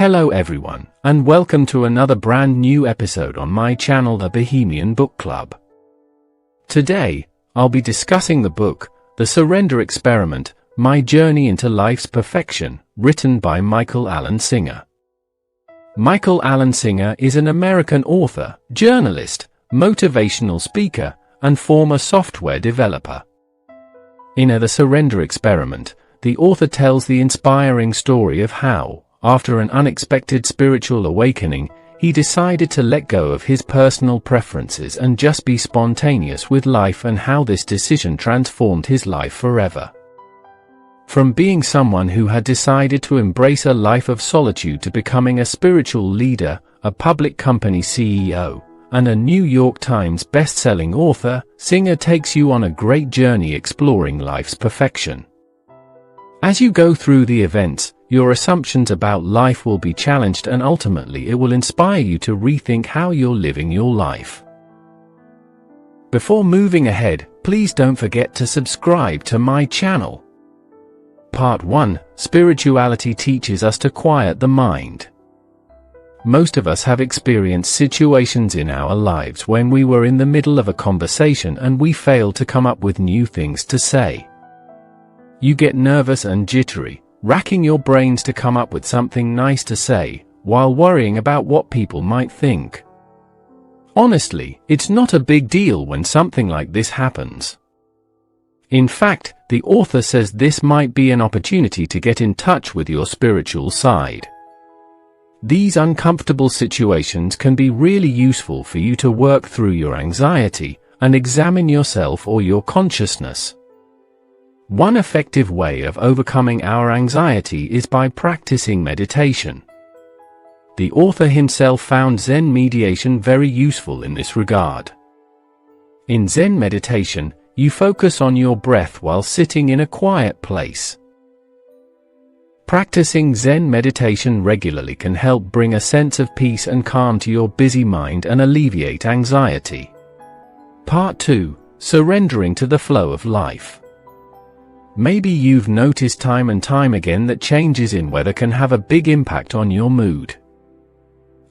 Hello everyone, and welcome to another brand new episode on my channel, The Bohemian Book Club. Today, I'll be discussing the book, The Surrender Experiment, My Journey into Life's Perfection, written by Michael Allen Singer. Michael Allen Singer is an American author, journalist, motivational speaker, and former software developer. In The Surrender Experiment, the author tells the inspiring story of how, after an unexpected spiritual awakening, he decided to let go of his personal preferences and just be spontaneous with life, and how this decision transformed his life forever. From being someone who had decided to embrace a life of solitude to becoming a spiritual leader, a public company CEO, and a New York Times best-selling author, Singer takes you on a great journey exploring life's perfection. As you go through the events, your assumptions about life will be challenged, and ultimately it will inspire you to rethink how you're living your life. Before moving ahead, please don't forget to subscribe to my channel. Part 1: Spirituality teaches us to quiet the mind. Most of us have experienced situations in our lives when we were in the middle of a conversation and we failed to come up with new things to say. You get nervous and jittery, racking your brains to come up with something nice to say, while worrying about what people might think. Honestly, it's not a big deal when something like this happens. In fact, the author says this might be an opportunity to get in touch with your spiritual side. These uncomfortable situations can be really useful for you to work through your anxiety and examine yourself or your consciousness. One effective way of overcoming our anxiety is by practicing meditation. The author himself found Zen meditation very useful in this regard. In Zen meditation, you focus on your breath while sitting in a quiet place. Practicing Zen meditation regularly can help bring a sense of peace and calm to your busy mind and alleviate anxiety. Part 2: Surrendering to the flow of life. Maybe you've noticed time and time again that changes in weather can have a big impact on your mood.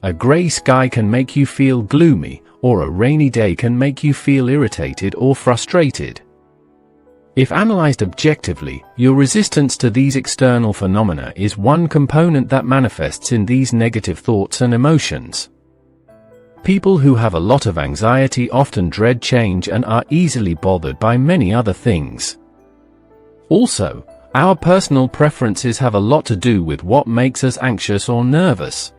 A gray sky can make you feel gloomy, or a rainy day can make you feel irritated or frustrated. If analyzed objectively, your resistance to these external phenomena is one component that manifests in these negative thoughts and emotions. People who have a lot of anxiety often dread change and are easily bothered by many other things. Also, our personal preferences have a lot to do with what makes us anxious or nervous.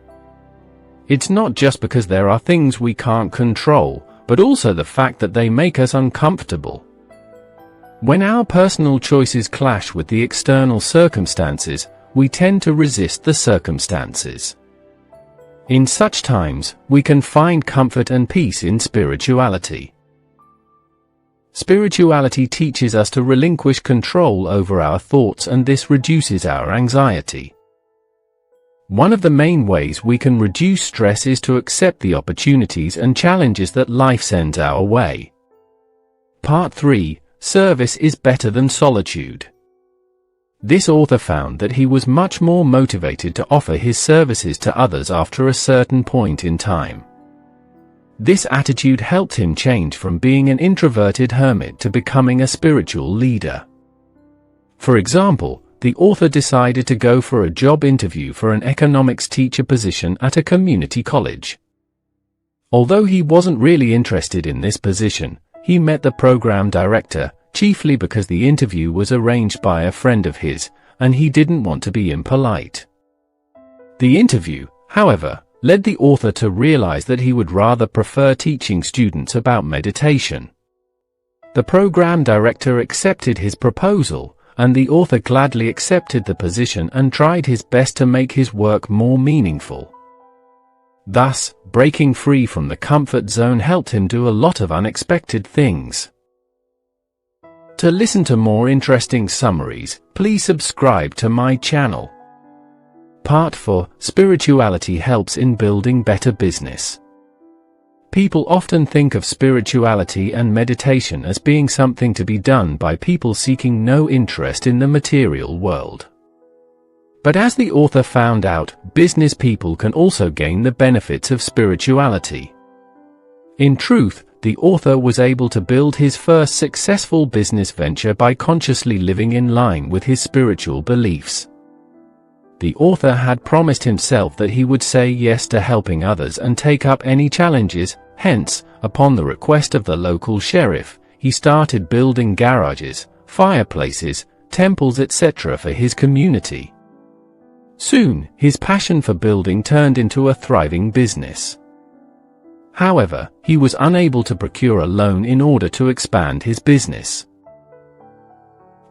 It's not just because there are things we can't control, but also the fact that they make us uncomfortable. When our personal choices clash with the external circumstances, we tend to resist the circumstances. In such times, we can find comfort and peace in spirituality. Spirituality teaches us to relinquish control over our thoughts, and this reduces our anxiety. One of the main ways we can reduce stress is to accept the opportunities and challenges that life sends our way. Part 3: Service is better than solitude. This author found that he was much more motivated to offer his services to others after a certain point in time. This attitude helped him change from being an introverted hermit to becoming a spiritual leader. For example, the author decided to go for a job interview for an economics teacher position at a community college. Although he wasn't really interested in this position, he met the program director, chiefly because the interview was arranged by a friend of his, and he didn't want to be impolite. The interview, however, led the author to realize that he would rather prefer teaching students about meditation. The program director accepted his proposal, and the author gladly accepted the position and tried his best to make his work more meaningful. Thus, breaking free from the comfort zone helped him do a lot of unexpected things. To listen to more interesting summaries, please subscribe to my channel. Part 4: Spirituality helps in building better business. People often think of spirituality and meditation as being something to be done by people seeking no interest in the material world. But as the author found out, business people can also gain the benefits of spirituality. In truth, the author was able to build his first successful business venture by consciously living in line with his spiritual beliefs. The author had promised himself that he would say yes to helping others and take up any challenges. Hence, upon the request of the local sheriff, he started building garages, fireplaces, temples, etc. for his community. Soon, his passion for building turned into a thriving business. However, he was unable to procure a loan in order to expand his business.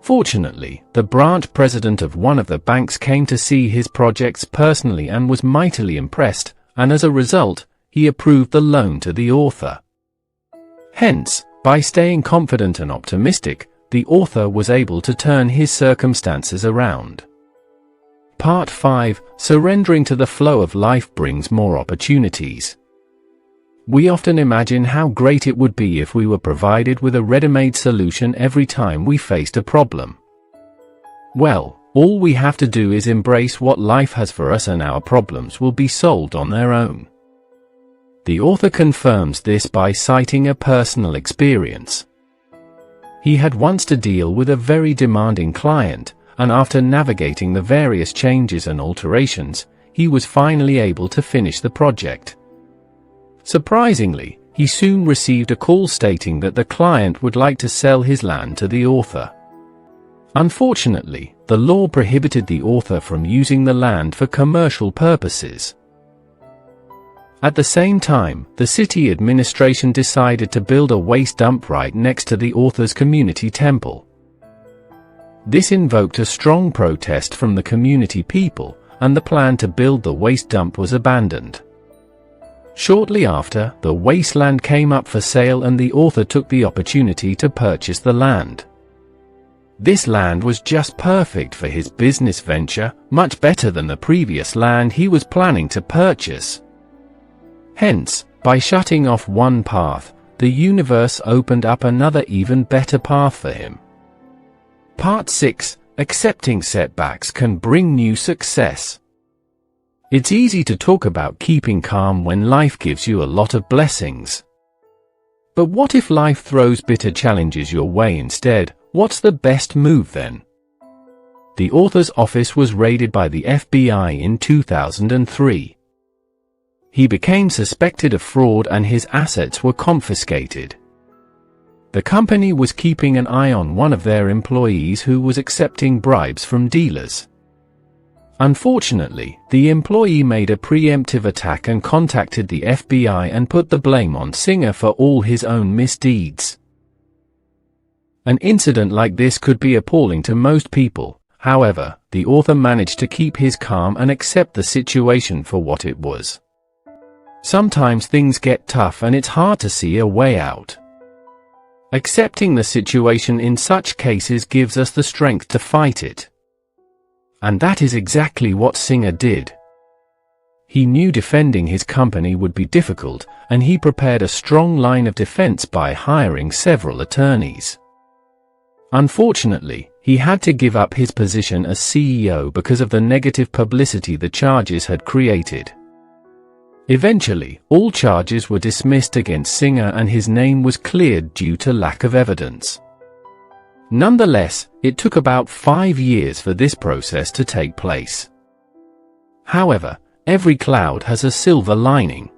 Fortunately, the branch president of one of the banks came to see his projects personally and was mightily impressed, and as a result, he approved the loan to the author. Hence, by staying confident and optimistic, the author was able to turn his circumstances around. Part 5: Surrendering to the flow of life brings more opportunities. We often imagine how great it would be if we were provided with a ready-made solution every time we faced a problem. Well, all we have to do is embrace what life has for us and our problems will be solved on their own. The author confirms this by citing a personal experience. He had once to deal with a very demanding client, and after navigating the various changes and alterations, he was finally able to finish the project. Surprisingly, he soon received a call stating that the client would like to sell his land to the author. Unfortunately, the law prohibited the author from using the land for commercial purposes. At the same time, the city administration decided to build a waste dump right next to the author's community temple. This invoked a strong protest from the community people, and the plan to build the waste dump was abandoned. Shortly after, the wasteland came up for sale and the author took the opportunity to purchase the land. This land was just perfect for his business venture, much better than the previous land he was planning to purchase. Hence, by shutting off one path, the universe opened up another even better path for him. Part 6: Accepting setbacks can bring new success. It's easy to talk about keeping calm when life gives you a lot of blessings. But what if life throws bitter challenges your way instead? What's the best move then? The author's office was raided by the FBI in 2003. He became suspected of fraud and his assets were confiscated. The company was keeping an eye on one of their employees who was accepting bribes from dealers. Unfortunately, the employee made a preemptive attack and contacted the FBI and put the blame on Singer for all his own misdeeds. An incident like this could be appalling to most people. However, the author managed to keep his calm and accept the situation for what it was. Sometimes things get tough and it's hard to see a way out. Accepting the situation in such cases gives us the strength to fight it. And that is exactly what Singer did. He knew defending his company would be difficult, and he prepared a strong line of defense by hiring several attorneys. Unfortunately, he had to give up his position as CEO because of the negative publicity the charges had created. Eventually, all charges were dismissed against Singer and his name was cleared due to lack of evidence. Nonetheless, it took about 5 years for this process to take place. However, every cloud has a silver lining.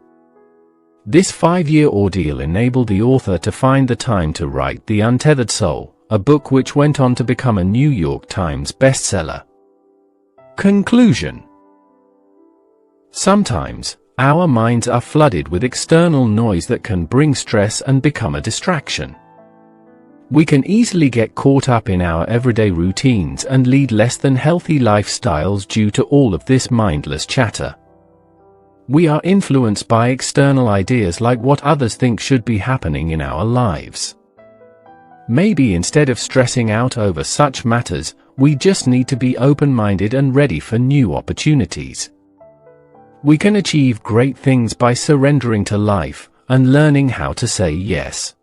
This 5-year ordeal enabled the author to find the time to write The Untethered Soul, a book which went on to become a New York Times bestseller. Conclusion: sometimes, our minds are flooded with external noise that can bring stress and become a distraction. We can easily get caught up in our everyday routines and lead less than healthy lifestyles due to all of this mindless chatter. We are influenced by external ideas like what others think should be happening in our lives. Maybe instead of stressing out over such matters, we just need to be open-minded and ready for new opportunities. We can achieve great things by surrendering to life and learning how to say yes.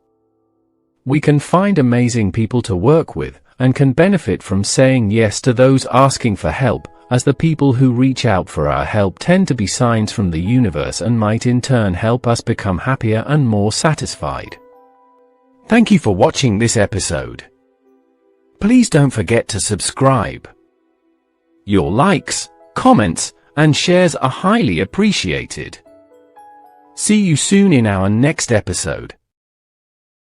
We can find amazing people to work with, and can benefit from saying yes to those asking for help, as the people who reach out for our help tend to be signs from the universe and might in turn help us become happier and more satisfied. Thank you for watching this episode. Please don't forget to subscribe. Your likes, comments, and shares are highly appreciated. See you soon in our next episode.